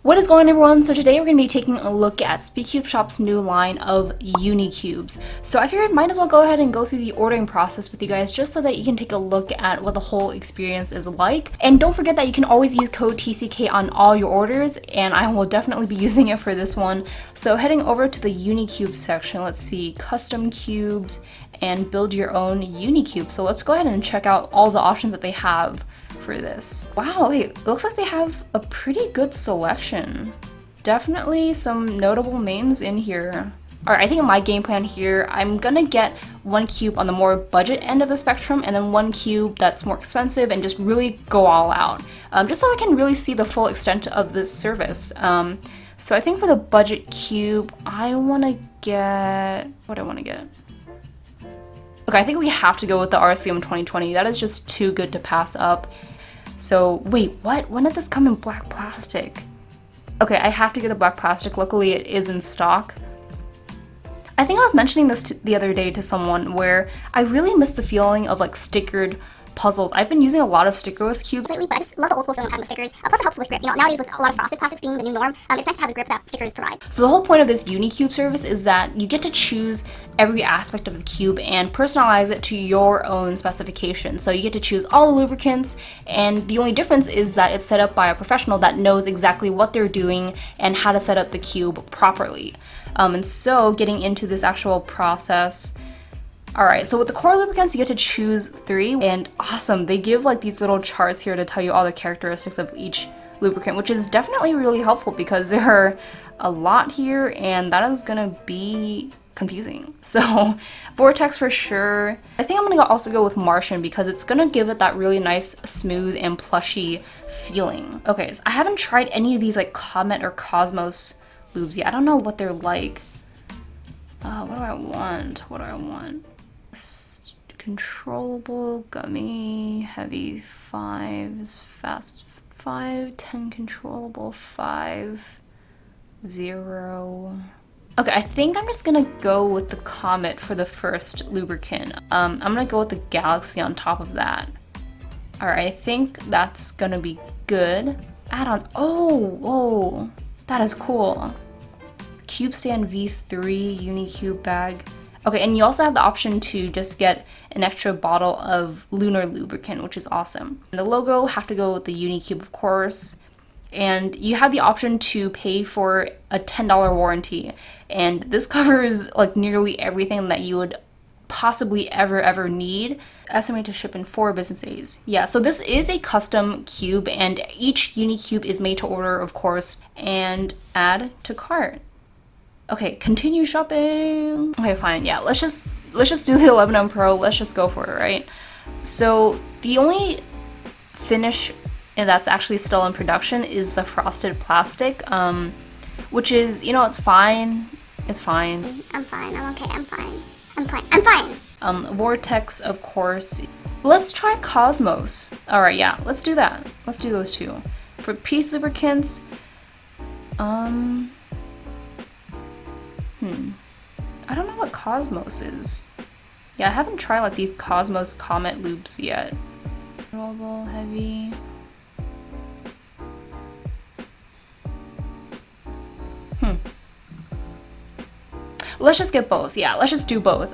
What is going on, everyone? So today we're going to be taking a look at SpeedCubeShop's new line of UniCubes. So I figured might as well go ahead and go through the ordering process with you guys just so that you can take a look at what the whole experience is like. And don't forget that you can always use code TCK on all your orders, and I will definitely be using it for this one. So heading over to the UniCube section, let's see, custom cubes and build your own UniCube. So let's go ahead and check out all the options that they have for this. Wow, wait, it looks like they have a pretty good selection. Definitely some notable mains in here. Alright, I think in my game plan here, I'm gonna get one cube on the more budget end of the spectrum and then one cube that's more expensive and just really go all out. Just so I can really see the full extent of this service. So I think for the budget cube, I wanna get, what do I wanna get? Okay, I think we have to go with the RCM 2020. That is just too good to pass up. So, wait, what? When did this come in black plastic? Okay, I have to get the black plastic. Luckily, it is in stock. I think I was mentioning this the other day to someone where I really miss the feeling of like stickered puzzles. I've been using a lot of stickerless cubes lately, but I just love the old school feeling of having the stickers. Plus it helps with grip. You know, nowadays with a lot of frosted plastics being the new norm, it's nice to have the grip that stickers provide. So the whole point of this UniCube service is that you get to choose every aspect of the cube and personalize it to your own specifications. So you get to choose all the lubricants, and the only difference is that it's set up by a professional that knows exactly what they're doing and how to set up the cube properly. And so getting into this actual process, alright, so with the core lubricants, you get to choose 3, and awesome, they give like these little charts here to tell you all the characteristics of each lubricant, which is definitely really helpful because there are a lot here, and that is gonna be confusing. So, Vortex for sure. I think I'm gonna also go with Martian because it's gonna give it that really nice, smooth, and plushy feeling. Okay, so I haven't tried any of these like Comet or Cosmos lubes yet. I don't know what they're like. What do I want? What do I want? Controllable, gummy, heavy 5s, fast 5, 10 controllable, 5, 0. Okay, I think I'm just gonna go with the Comet for the first lubricant. I'm gonna go with the Galaxy on top of that. Alright, I think that's gonna be good. Add-ons. Oh, whoa, that is cool. Cube Stand V3 UniCube bag. Okay, and you also have the option to just get an extra bottle of lunar lubricant, which is awesome. And the logo, have to go with the UniCube, of course. And you have the option to pay for a $10 warranty. And this covers like nearly everything that you would possibly ever need. Estimate to ship in 4 business days. Yeah, so this is a custom cube, and each UniCube is made to order, of course, and add to cart. Okay, continue shopping. Okay, fine. Yeah, let's just do the 11M Pro. Let's just go for it, right? So the only finish that's actually still in production is the frosted plastic, which is, you know, it's fine. It's fine. I'm fine. I'm okay. I'm fine. I'm fine. I'm fine. Vortex, of course. Let's try Cosmos. All right, yeah, let's do that. Let's do those two. For piece lubricants, I don't know what Cosmos is. Yeah, I haven't tried like these Cosmos Comet loops yet. Rollable, heavy. Let's just get both. Yeah, let's just do both.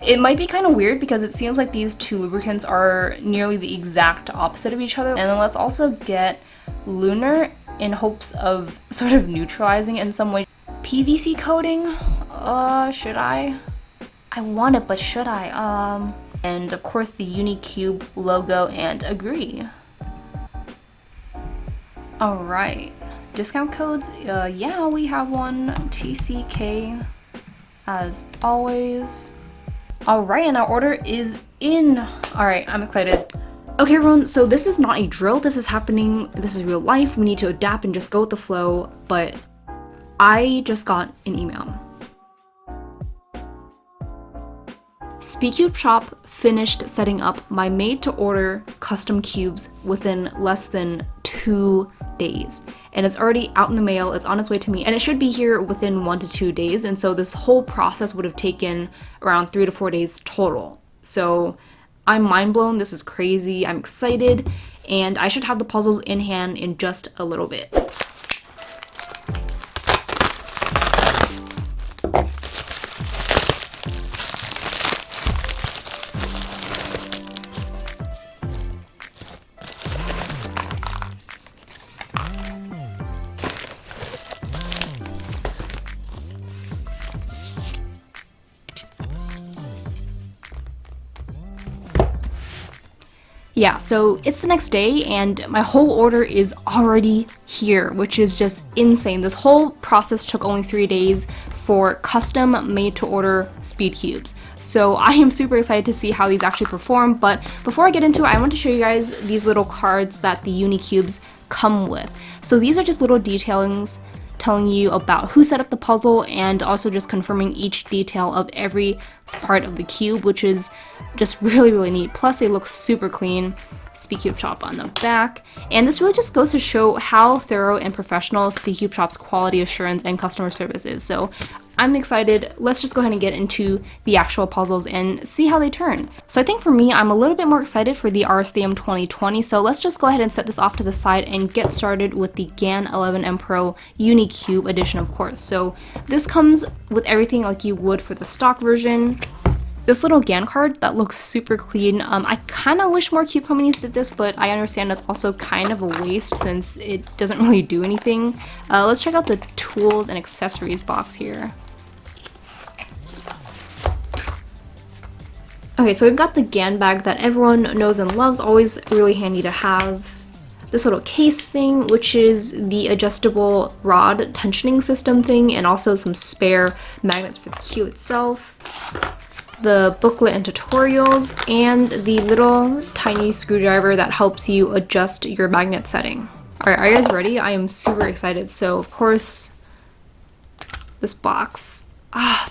It might be kind of weird because it seems like these two lubricants are nearly the exact opposite of each other. And then let's also get lunar in hopes of sort of neutralizing it in some way. PVC coating? Should I? I want it, but should I? And of course the UniCube logo, and agree. Alright. Discount codes? Yeah, we have one. TCK, as always. Alright, and our order is in. Alright, I'm excited. Okay, everyone, so this is not a drill. This is happening. This is real life. We need to adapt and just go with the flow, but I just got an email. SpeedCubeShop finished setting up my made-to-order custom cubes within less than 2 days. And it's already out in the mail, it's on its way to me, and it should be here within 1 to 2 days. And so this whole process would have taken around 3 to 4 days total. So I'm mind blown, this is crazy, I'm excited, and I should have the puzzles in hand in just a little bit. Yeah, so it's the next day and my whole order is already here, which is just insane. This whole process took only 3 days for custom made to order SpeedCubes. So I am super excited to see how these actually perform, but before I get into it, I want to show you guys these little cards that the UniCubes come with. So these are just little detailings telling you about who set up the puzzle and also just confirming each detail of every part of the cube, which is just really neat. Plus they look super clean. SpeedCubeShop on the back, and this really just goes to show how thorough and professional SpeedCubeShop's quality assurance and customer service is. So I'm excited. Let's just go ahead and get into the actual puzzles and see how they turn. So I think for me, I'm a little bit more excited for the RSTM 2020, so let's just go ahead and set this off to the side and get started with the GAN 11M Pro UniCube edition, of course. So this comes with everything like you would for the stock version. This little GAN card that looks super clean. I kind of wish more cube companies did this, but I understand it's also kind of a waste since it doesn't really do anything. Let's check out the tools and accessories box here. Okay, so we've got the GAN bag that everyone knows and loves, always really handy to have. This little case thing, which is the adjustable rod tensioning system thing, and also some spare magnets for the cube itself. The booklet and tutorials, and the little tiny screwdriver that helps you adjust your magnet setting. Alright, are you guys ready? I am super excited. So of course, this box.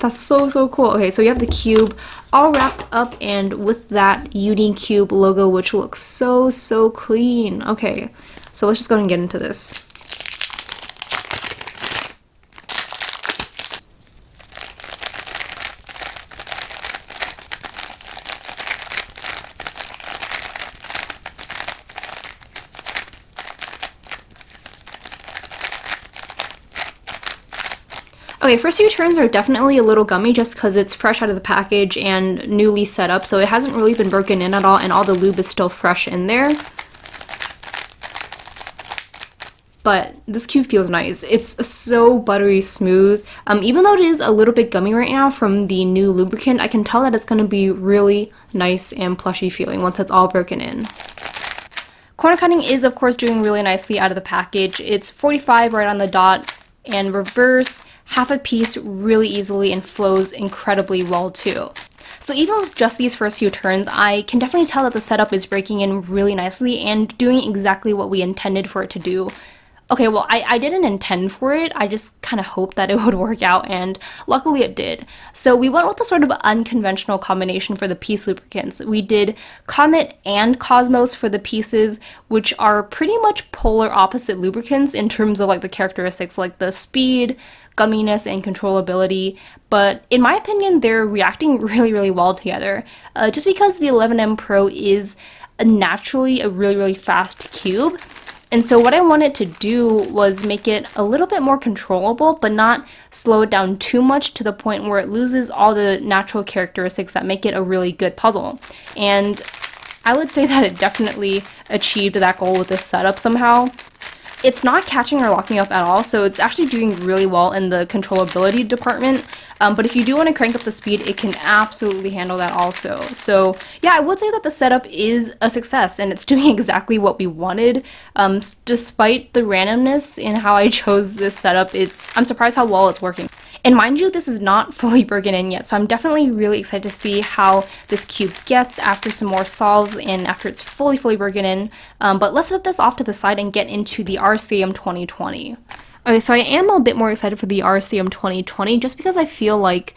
That's so cool. Okay, so you have the cube all wrapped up and with that UniCube logo, which looks so clean. Okay, so let's just go ahead and get into this. Okay, first few turns are definitely a little gummy just because it's fresh out of the package and newly set up, so it hasn't really been broken in at all, and all the lube is still fresh in there. But this cube feels nice. It's so buttery smooth. Even though it is a little bit gummy right now from the new lubricant, I can tell that it's going to be really nice and plushy feeling once it's all broken in. Corner cutting is of course doing really nicely out of the package. It's 45 right on the dot, and reverse half a piece really easily and flows incredibly well too. So even with just these first few turns, I can definitely tell that the setup is breaking in really nicely and doing exactly what we intended for it to do. Okay, well, I didn't intend for it, I just kind of hoped that it would work out, and luckily it did. So we went with a sort of unconventional combination for the piece lubricants. We did Comet and Cosmos for the pieces, which are pretty much polar opposite lubricants in terms of like the characteristics, like the speed, gumminess, and controllability, but in my opinion, they're reacting really well together. Just because the 11M Pro is naturally a really fast cube. And so what I wanted to do was make it a little bit more controllable, but not slow it down too much to the point where it loses all the natural characteristics that make it a really good puzzle. And I would say that it definitely achieved that goal with this setup somehow. It's not catching or locking up at all, so it's actually doing really well in the controllability department. But if you do want to crank up the speed, it can absolutely handle that also. So yeah, I would say that the setup is a success and it's doing exactly what we wanted. Despite the randomness in how I chose this setup, I'm surprised how well it's working. And mind you, this is not fully broken in yet, so I'm definitely really excited to see how this cube gets after some more solves and after it's fully broken in. But let's set this off to the side and get into the RSTM 2020. Okay, so I am a bit more excited for the RSTM 2020 just because I feel like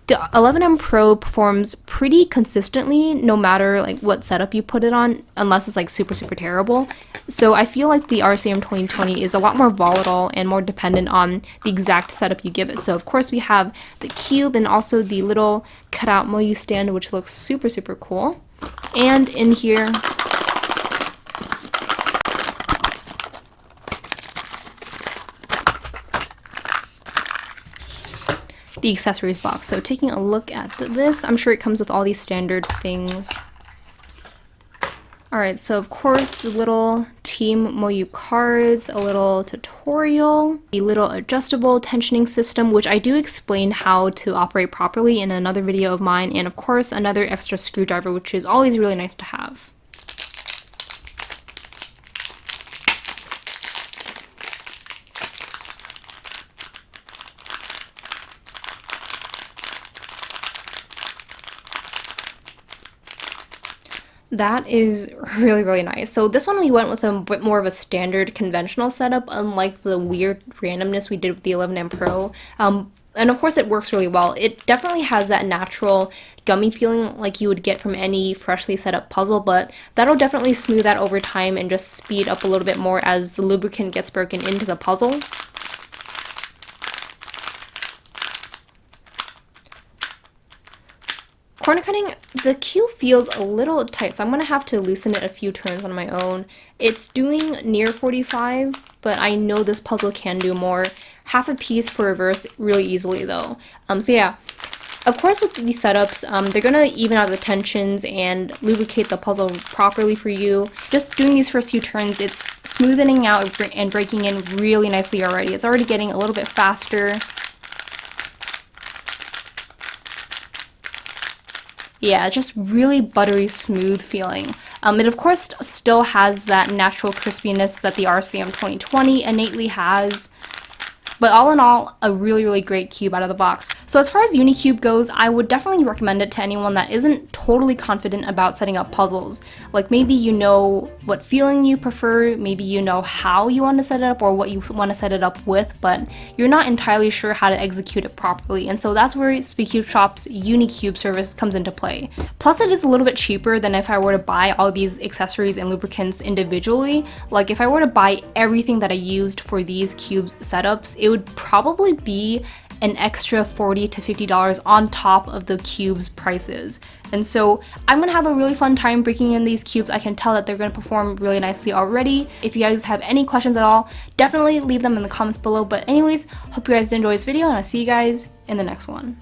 the 11M Pro performs pretty consistently no matter like what setup you put it on, unless it's like super terrible. So I feel like the RSTM 2020 is a lot more volatile and more dependent on the exact setup you give it. So of course we have the cube and also the little cutout MoYu stand, which looks super cool. And in here, the accessories box. So taking a look at this, I'm sure it comes with all these standard things. Alright, so of course the little Team MoYu cards, a little tutorial, a little adjustable tensioning system, which I do explain how to operate properly in another video of mine, and of course another extra screwdriver, which is always really nice to have. That is really, really nice. So this one we went with a bit more of a standard conventional setup, unlike the weird randomness we did with the 11M Pro. And of course it works really well. It definitely has that natural gummy feeling like you would get from any freshly set up puzzle, but that'll definitely smooth that over time and just speed up a little bit more as the lubricant gets broken into the puzzle. Corner cutting, the cube feels a little tight, so I'm going to have to loosen it a few turns on my own. It's doing near 45, but I know this puzzle can do more. Half a piece for reverse really easily though. So yeah, of course with these setups, they're going to even out the tensions and lubricate the puzzle properly for you. Just doing these first few turns, it's smoothing out and breaking in really nicely already. It's already getting a little bit faster. Yeah, just really buttery smooth feeling. It of course still has that natural crispiness that the RCM 2020 innately has. But all in all, a really, really great cube out of the box. So as far as UniCube goes, I would definitely recommend it to anyone that isn't totally confident about setting up puzzles. Like maybe you know what feeling you prefer, maybe you know how you want to set it up or what you want to set it up with, but you're not entirely sure how to execute it properly. And so that's where SpeedCubeShop's UniCube service comes into play. Plus it is a little bit cheaper than if I were to buy all these accessories and lubricants individually. Like if I were to buy everything that I used for these cubes setups, it would probably be an extra $40 to $50 on top of the cubes prices. And so I'm gonna have a really fun time breaking in these cubes. I can tell that they're gonna perform really nicely already. If you guys have any questions at all, definitely leave them in the comments below. But anyways, hope you guys did enjoy this video and I'll see you guys in the next one.